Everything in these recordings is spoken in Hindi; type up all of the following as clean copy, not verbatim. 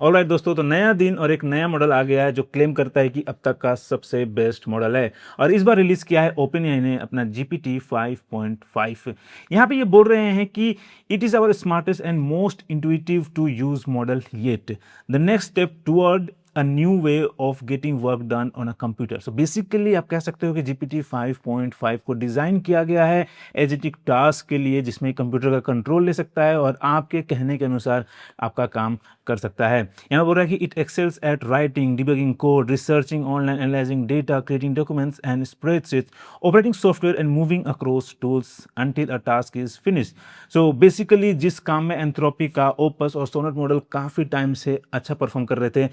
ऑलराइट दोस्तों, तो नया दिन और एक नया मॉडल आ गया है जो क्लेम करता है कि अब तक का सबसे बेस्ट मॉडल है। और इस बार रिलीज किया है ओपनएआई ने अपना जीपीटी 5.5। यहाँ पे ये बोल रहे हैं कि it is our smartest and most intuitive to use model yet, the next step toward a new way of getting work done on a computer. So basically आप कह सकते हो कि जीपीटी 5.5 को डिज़ाइन किया गया है एजेटिक टास्क के लिए, जिसमें कंप्यूटर का कंट्रोल ले सकता है और आपके कहने के अनुसार आपका काम कर सकता है। यहाँ बोल रहा है कि it excels at writing, debugging code, researching online, analysing data, creating documents and spreadsheets, operating software and moving across tools until a task is finish. So basically जिस काम में एंथ्रोपी का ओपस और सोनेट मॉडल काफ़ी टाइम से अच्छा परफॉर्म कर रहे थे,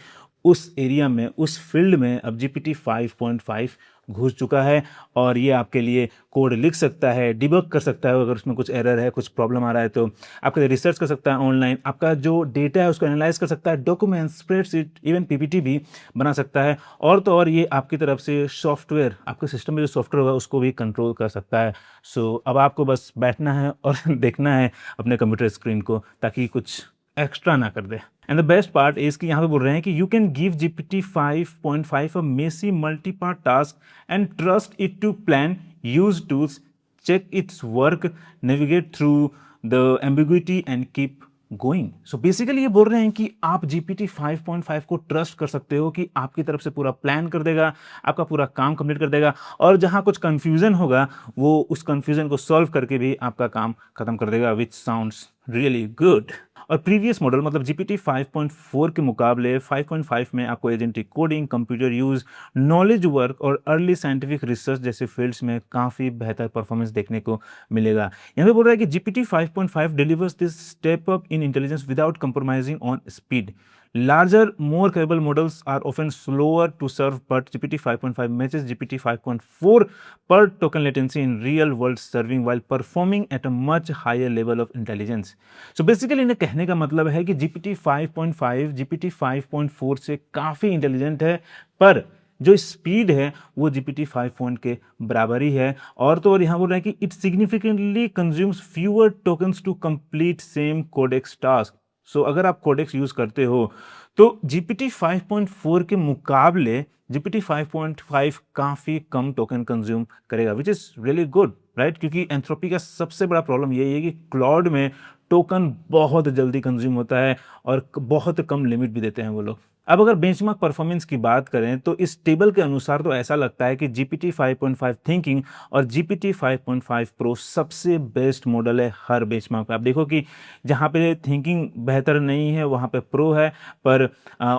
उस एरिया में, उस फील्ड में अब जीपीटी 5.5 घुस चुका है और ये आपके लिए कोड लिख सकता है, डिबग कर सकता है अगर उसमें कुछ एरर है, कुछ प्रॉब्लम आ रहा है तो आपके लिए रिसर्च कर सकता है ऑनलाइन, आपका जो डेटा है उसको एनालाइज कर सकता है, डॉक्यूमेंट्स, स्प्रेडशीट, इवन पीपीटी भी बना सकता है। और तो और ये आपकी तरफ से सॉफ्टवेयर, आपके सिस्टम में जो सॉफ्टवेयर होगा उसको भी कंट्रोल कर सकता है। सो अब आपको बस बैठना है और देखना है अपने कंप्यूटर स्क्रीन को, ताकि कुछ एक्स्ट्रा ना कर दे। And the best part is कि यहाँ पे बोल रहे हैं कि you can give GPT 5.5 a messy multi part task and trust it to plan, use tools, check its work, navigate through the ambiguity and keep going. So basically ये बोल रहे हैं कि आप जीपीटी 5.5 को ट्रस्ट कर सकते हो कि आपकी तरफ से पूरा प्लान कर देगा, आपका पूरा काम कंप्लीट कर देगा, और जहां कुछ कंफ्यूजन होगा वो उस कंफ्यूजन को सॉल्व करके भी आपका काम खत्म कर देगा, विच साउंड्स रियली गुड। और प्रीवियस मॉडल मतलब जीपीटी 5.4 के मुकाबले 5.5 में आपको agentic coding, computer use, knowledge work और अर्ली साइंटिफिक रिसर्च जैसे फील्ड्स में काफ़ी बेहतर परफॉर्मेंस देखने को मिलेगा। यहाँ पे बोल रहा है कि GPT 5.5 delivers this step up in intelligence without compromising on speed. Larger, more capable models are often slower to serve, but GPT 5.5 matches GPT 5.4 per token latency in real world serving while performing at a much higher level of intelligence. So basically इन्हें कहने का मतलब है कि GPT 5.5 GPT 5.4 से काफ़ी इंटेलिजेंट है, पर जो स्पीड है वो GPT 5 के बराबर ही है। और तो और यहाँ बोल रहा है कि it significantly consumes fewer tokens to complete same Codex task. So अगर आप कोडेक्स यूज करते हो तो जीपीटी 5.4 के मुकाबले जीपीटी 5.5 काफी कम टोकन कंज्यूम करेगा, which is really good, right? क्योंकि एंथ्रोपी का सबसे बड़ा प्रॉब्लम यही है कि क्लाउड में टोकन बहुत जल्दी कंज्यूम होता है और बहुत कम लिमिट भी देते हैं वो लोग। अब अगर बेंचमार्क परफॉर्मेंस की बात करें तो इस टेबल के अनुसार तो ऐसा लगता है कि जीपीटी 5.5 थिंकिंग और जीपीटी 5.5 प्रो सबसे बेस्ट मॉडल है हर बेंचमार्क पे। आप देखो कि जहाँ पे थिंकिंग बेहतर नहीं है वहाँ पे प्रो है, पर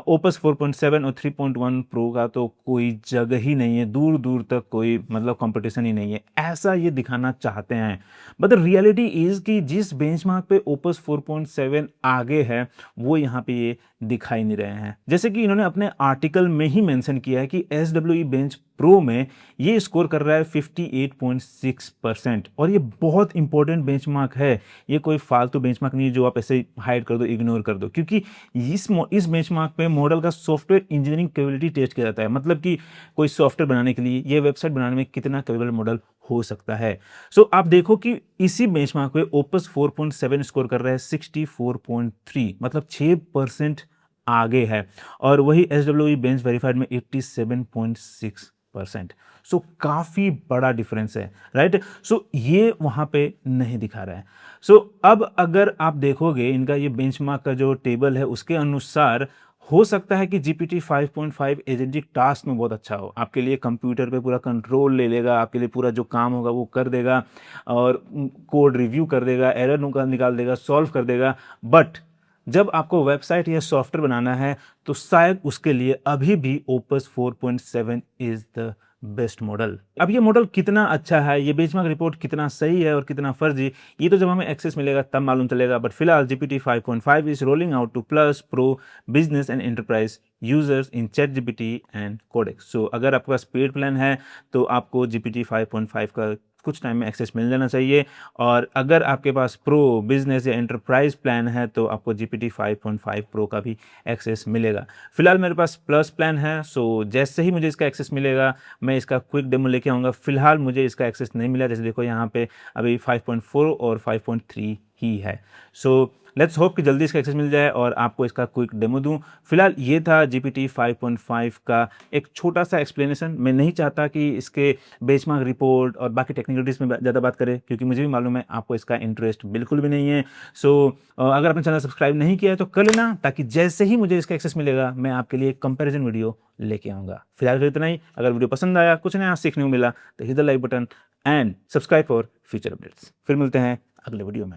ओपस 4.7 और 3.1 प्रो का तो कोई जगह ही नहीं है, दूर दूर तक कोई मतलब कंपटीशन ही नहीं है, ऐसा ये दिखाना चाहते हैं। बट द रियलिटी इज कि जिस बेंचमार्क पे ओपस 4.7 आगे है वो यहाँ पे ये दिखाई नहीं रहे हैं। जैसे कि इन्होंने अपने आर्टिकल में ही मेंशन किया है कि SWE बेंच प्रो में ये स्कोर कर रहा है 58.6%, और ये बहुत इंपॉर्टेंट बेंचमार्क है। ये कोई फालतू बेंचमार्क नहीं है जो आप ऐसे हाइड कर दो, इग्नोर कर दो, क्योंकि इस बेंचमार्क पे मॉडल का सॉफ्टवेयर इंजीनियरिंग कैपेबिलिटी टेस्ट किया जाता है। मतलब कि कोई सॉफ्टवेयर बनाने के लिए, ये वेबसाइट बनाने में कितना कैपेबल मॉडल हो सकता है। सो आप देखो कि इसी बेंचमार्क पे ओपस 4.7 स्कोर कर रहा है 64.3, मतलब 6% आगे है, और वही SWE बेंच वेरीफाइड में 87.6%। सो काफी बड़ा डिफरेंस है, राइट? सो ये वहां पे नहीं दिखा रहा है। सो अब अगर आप देखोगे इनका ये बेंचमार्क का जो टेबल है उसके अनुसार हो सकता है कि जीपीटी 5.5 एजेंटिक टास्क में बहुत अच्छा हो, आपके लिए कंप्यूटर पे पूरा कंट्रोल ले लेगा, आपके लिए पूरा जो काम होगा वो कर देगा, और कोड रिव्यू कर देगा, एरर निकाल देगा, सॉल्व कर देगा। बट जब आपको वेबसाइट या सॉफ्टवेयर बनाना है तो शायद उसके लिए अभी भी opus 4.7 is the best model. अब ये मॉडल कितना अच्छा है, ये बेंचमार्क रिपोर्ट कितना सही है और कितना फर्जी, ये तो जब हमें एक्सेस मिलेगा तब मालूम चलेगा। बट फिलहाल GPT 5.5 is rolling out to plus, pro, business and enterprise users in chat GPT and Codex. So अगर आपके पास पेड प्लान है तो आपको जीपीटी 5.5 का कुछ टाइम में एक्सेस मिल जाना चाहिए, और अगर आपके पास प्रो, बिजनेस या एंटरप्राइज प्लान है तो आपको जीपीटी 5.5 प्रो का भी एक्सेस मिलेगा। फिलहाल मेरे पास प्लस प्लान है, सो जैसे ही मुझे इसका एक्सेस मिलेगा मैं इसका क्विक डेमो लेके आऊँगा। फिलहाल मुझे इसका एक्सेस नहीं मिला, जैसे देखो यहाँ पे अभी 5.4 और 5.3 ही है। सो लेट्स होप कि जल्दी इसका एक्सेस मिल जाए और आपको इसका क्विक डेमो दूँ। फिलहाल ये था GPT 5.5 का एक छोटा-सा एक्सप्लेनेशन। मैं नहीं चाहता कि इसके बेंचमार्क रिपोर्ट और बाकी टेक्निकलिटीज़ में ज़्यादा बात करें, क्योंकि मुझे भी मालूम है आपको इसका इंटरेस्ट बिल्कुल भी नहीं है। सो अगर आपने चैनल सब्सक्राइब नहीं किया है तो कर लेना, ताकि जैसे ही मुझे इसका एक्सेस मिलेगा मैं आपके लिए एक कंपैरिजन वीडियो लेके आऊँगा। फिलहाल तो इतना ही। अगर वीडियो पसंद आया, कुछ नया सीखने को मिला तो hit the like button and subscribe for future updates. फिर मिलते हैं अगले वीडियो में।